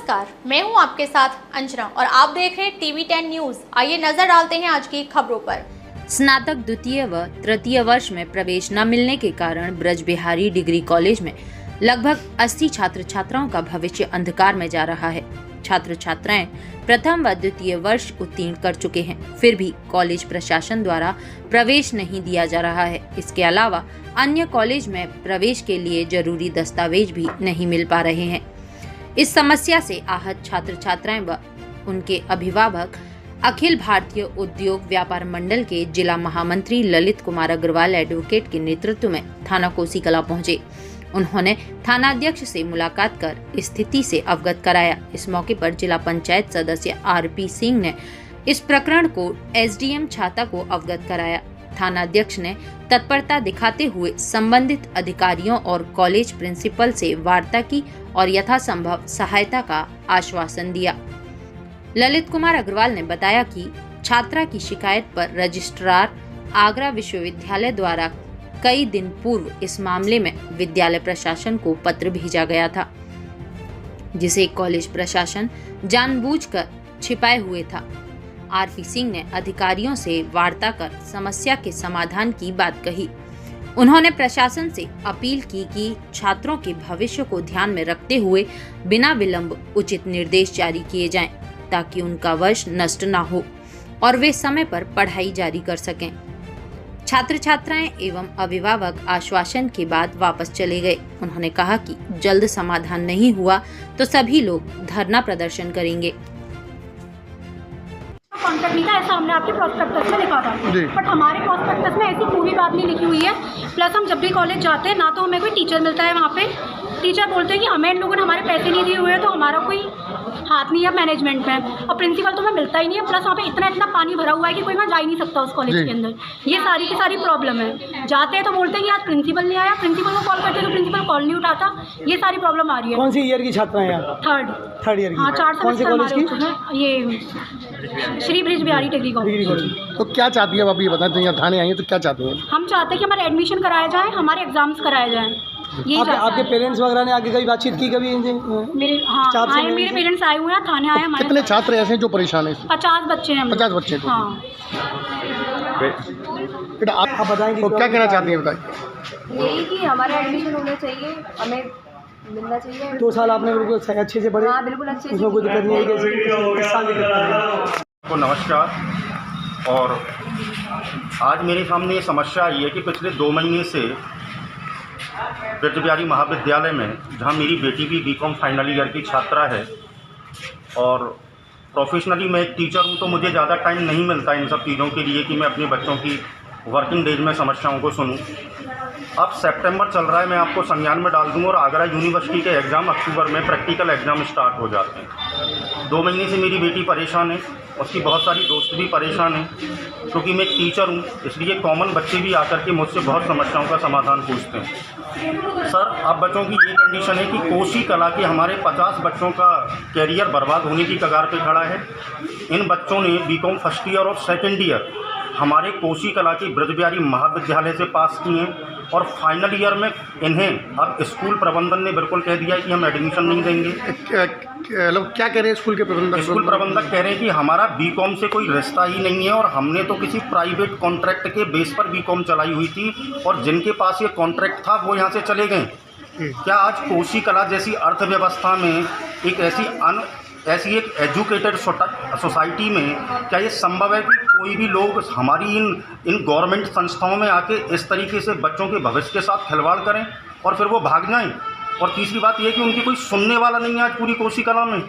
नमस्कार, मैं हूं आपके साथ अंजना और आप देख रहे हैं TV10 न्यूज। आइए नजर डालते हैं आज की खबरों पर। स्नातक द्वितीय व तृतीय वर्ष में प्रवेश न मिलने के कारण ब्रजबिहारी डिग्री कॉलेज में लगभग 80 छात्र छात्राओं का भविष्य अंधकार में जा रहा है। छात्र छात्राएं प्रथम व द्वितीय वर्ष उत्तीर्ण कर चुके हैं, फिर भी कॉलेज प्रशासन द्वारा प्रवेश नहीं दिया जा रहा है। इसके अलावा अन्य कॉलेज में प्रवेश के लिए जरूरी दस्तावेज भी नहीं मिल पा रहे हैं। इस समस्या से आहत छात्र छात्राएं व उनके अभिभावक अखिल भारतीय उद्योग व्यापार मंडल के जिला महामंत्री ललित कुमार अग्रवाल एडवोकेट के नेतृत्व में थाना कोसी कला पहुंचे। उन्होंने थानाध्यक्ष से मुलाकात कर स्थिति से अवगत कराया। इस मौके पर जिला पंचायत सदस्य RP सिंह ने इस प्रकरण को SDM छाता को अवगत कराया। थानाध्यक्ष ने तत्परता दिखाते हुए संबंधित अधिकारियों और कॉलेज प्रिंसिपल से वार्ता की और यथासंभव सहायता का आश्वासन दिया। ललित कुमार अग्रवाल ने बताया कि छात्रा की शिकायत पर रजिस्ट्रार आगरा विश्वविद्यालय द्वारा कई दिन पूर्व इस मामले में विद्यालय प्रशासन को पत्र भेजा गया था, जिसे कॉलेज प्रशासन जानबूझकर छिपाए हुए था। RP सिंह ने अधिकारियों से वार्ता कर समस्या के समाधान की बात कही। उन्होंने प्रशासन से अपील की कि छात्रों के भविष्य को ध्यान में रखते हुए बिना विलंब उचित निर्देश जारी किए जाएं, ताकि उनका वर्ष नष्ट ना हो और वे समय पर पढ़ाई जारी कर सकें। छात्र छात्राएं एवं अभिभावक आश्वासन के बाद वापस चले गए। उन्होंने कहा कि जल्द समाधान नहीं हुआ तो सभी लोग धरना प्रदर्शन करेंगे। कॉन्ट्रैक्ट नहीं था, ऐसा हमने आपके प्रोस्पेक्टस में लिखा था, बट हमारे प्रोस्पेक्टस में ऐसी पूरी बात नहीं लिखी हुई है। प्लस हम जब भी कॉलेज जाते हैं ना तो हमें कोई टीचर मिलता है, वहाँ पे टीचर बोलते हैं कि हमें इन लोगों ने हमारे पैसे नहीं दिए हुए हैं तो हमारा कोई हाथ नहीं है मैनेजमेंट में, और प्रिंसिपल तो हमें मिलता ही नहीं है। प्लस वहाँ पे इतना पानी भरा हुआ है कि कोई वहाँ जा ही नहीं सकता उस कॉलेज के अंदर। ये सारी की सारी प्रॉब्लम है। जाते हैं तो बोलते हैं कि आज प्रिंसिपल नहीं आया, प्रिंसिपल को कॉल करते हैं तो प्रिंसिपल कॉल नहीं उठाता। ये सारी प्रॉब्लम आ रही है। कौन सी ईयर की छात्रा है? थर्ड ईयर की। हाँ, 4 सेमेस्टर हमारे हो चुके हैं। ये श्री ब्रजबिहारी डिग्री कॉलेज। तो क्या चाहती है आप ये बताएं, तो यहाँ थाने आई हैं तो क्या चाहते हैं? हम चाहते हैं कि हमारे एडमिशन कराया जाए, हमारे एग्जाम्स कराए जाएँ। आपके पेरेंट्स वगैरह ने आगे कभी बातचीत की कभी इनसे? मेरे पेरेंट्स आए हुए हैं, थाने आए हमारे। कितने छात्र ऐसे हैं जो परेशान हैं? 50 बच्चे हैं। 50 बच्चे? हाँ। बेटा आप बताएंगे तो क्या कहना चाहती हैं? बताइए। यही कि हमारा एडमिशन होना चाहिए, हमें मिलना चाहिए। 2 साल आपने बिल्कुल अच्छे से पढ़े? हाँ, बिल्कुल अच्छे से। उसमें कोई दिक्कत नहीं है? तो नमस्कार। और आज मेरे सामने ये समस्या आई है कि पिछले 2 महीने से ब्रजबिहारी महाविद्यालय में, जहाँ मेरी बेटी भी BCom फाइनल ईयर की छात्रा है और प्रोफेशनली मैं एक टीचर हूँ, तो मुझे ज़्यादा टाइम नहीं मिलता इन सब चीज़ों के लिए कि मैं अपने बच्चों की वर्किंग डेज में समस्याओं को सुनूं। अब सितंबर चल रहा है, मैं आपको संज्ञान में डाल दूँ, और आगरा यूनिवर्सिटी के एग्ज़ाम अक्टूबर में प्रैक्टिकल एग्ज़ाम स्टार्ट हो जाते हैं। 2 महीने से मेरी बेटी परेशान है, उसकी बहुत सारी दोस्त भी परेशान हैं, क्योंकि मैं एक टीचर हूँ, इसलिए कॉमन बच्चे भी आकर के मुझसे बहुत समस्याओं का समाधान पूछते हैं। सर, अब बच्चों की ये कंडीशन है कि कोसी कला के हमारे 50 बच्चों का कैरियर बर्बाद होने की कगार पे खड़ा है। इन बच्चों ने BCom फर्स्ट ईयर और सेकेंड ईयर हमारे कोसी कला के ब्रजबिहारी महाविद्यालय से पास किए हैं, और फाइनल ईयर में इन्हें अब स्कूल प्रबंधन ने बिल्कुल कह दिया है कि हम एडमिशन नहीं देंगे। क्या कह रहे हैं स्कूल के प्रबंधक? स्कूल प्रबंधक कह रहे हैं कि हमारा BCom से कोई रिश्ता ही नहीं है, और हमने तो किसी प्राइवेट कॉन्ट्रैक्ट के बेस पर BCom चलाई हुई थी, और जिनके पास ये कॉन्ट्रैक्ट था वो यहाँ से चले गए। क्या आज कोसी कला जैसी अर्थव्यवस्था में ऐसी एक एजुकेटेड सोसाइटी में क्या ये संभव है कि कोई भी लोग हमारी इन गवर्नमेंट संस्थाओं में आके इस तरीके से बच्चों के भविष्य के साथ खिलवाड़ करें और फिर वो भाग जाएं? और तीसरी बात यह कि उनकी कोई सुनने वाला नहीं है आज पूरी कोसी कला में।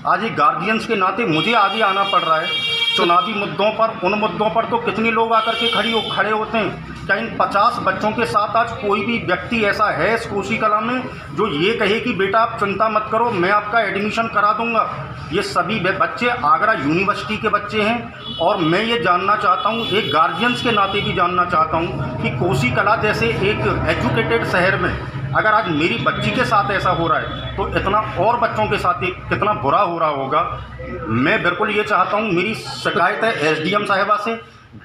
आज एक गार्जियंस के नाते मुझे आगे आना पड़ रहा है चुनावी मुद्दों पर। उन मुद्दों पर तो कितने लोग आकर के खड़े होते हैं। क्या इन 50 बच्चों के साथ आज कोई भी व्यक्ति ऐसा है इस कोसी कला में जो ये कहे कि बेटा आप चिंता मत करो, मैं आपका एडमिशन करा दूंगा? ये सभी बच्चे आगरा यूनिवर्सिटी के बच्चे हैं, और मैं ये जानना चाहता हूँ, एक गार्जियंस के नाते भी जानना चाहता हूँ कि कोसी कला जैसे एक एजुकेटेड शहर में अगर आज मेरी बच्ची के साथ ऐसा हो रहा है तो इतना और बच्चों के साथ कितना बुरा हो रहा होगा। मैं बिल्कुल ये चाहता हूँ, मेरी शिकायत है SDM साहिबा से,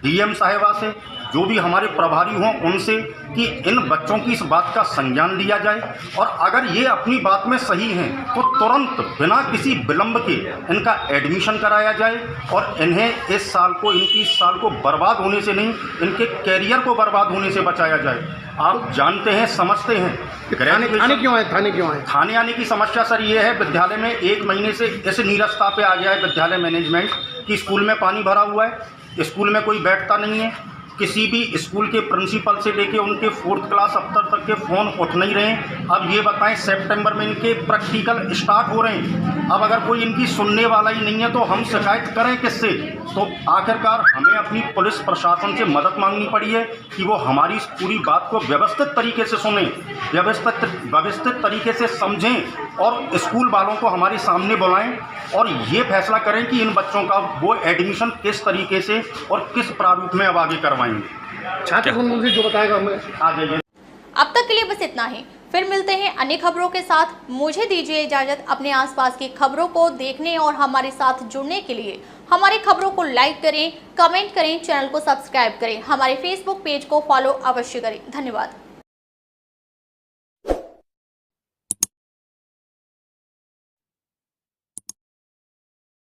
डीएम साहिबा से, जो भी हमारे प्रभारी हों उनसे, कि इन बच्चों की इस बात का संज्ञान लिया जाए और अगर ये अपनी बात में सही हैं तो तुरंत बिना किसी विलंब के इनका एडमिशन कराया जाए और इन्हें इस साल को बर्बाद होने से नहीं, इनके कैरियर को बर्बाद होने से बचाया जाए। आप जानते हैं, समझते हैं, थाने क्यों आए? थाने आने की समस्या सर ये है, विद्यालय में 1 महीने से इस नीरसता पे आ गया है विद्यालय मैनेजमेंट कि स्कूल में पानी भरा हुआ है, स्कूल में कोई बैठता नहीं है, किसी भी स्कूल के प्रिंसिपल से लेके उनके 4th क्लास स्तर तक के फ़ोन उठ नहीं रहे हैं। अब ये बताएं, सितंबर में इनके प्रैक्टिकल स्टार्ट हो रहे हैं, अब अगर कोई इनकी सुनने वाला ही नहीं है तो हम शिकायत करें किससे? तो आखिरकार हमें अपनी पुलिस प्रशासन से मदद मांगनी पड़ी है कि वो हमारी इस पूरी बात को व्यवस्थित तरीके से सुनें, व्यवस्थित तरीके से समझें और स्कूल वालों को हमारे सामने बुलाएं और ये फैसला करें कि इन बच्चों का वो एडमिशन किस तरीके से और किस प्रारूप में अब आगे करवाएंगे। छात्र संघ से जो बताएगा हमें आ जाइए। अब तक के लिए बस इतना ही, फिर मिलते हैं अन्य खबरों के साथ। मुझे दीजिए इजाजत। अपने आसपास की खबरों को देखने और हमारे साथ जुड़ने के लिए हमारी खबरों को लाइक करें, कमेंट करें, चैनल को सब्सक्राइब करें, हमारे फेसबुक पेज को फॉलो अवश्य करें। धन्यवाद।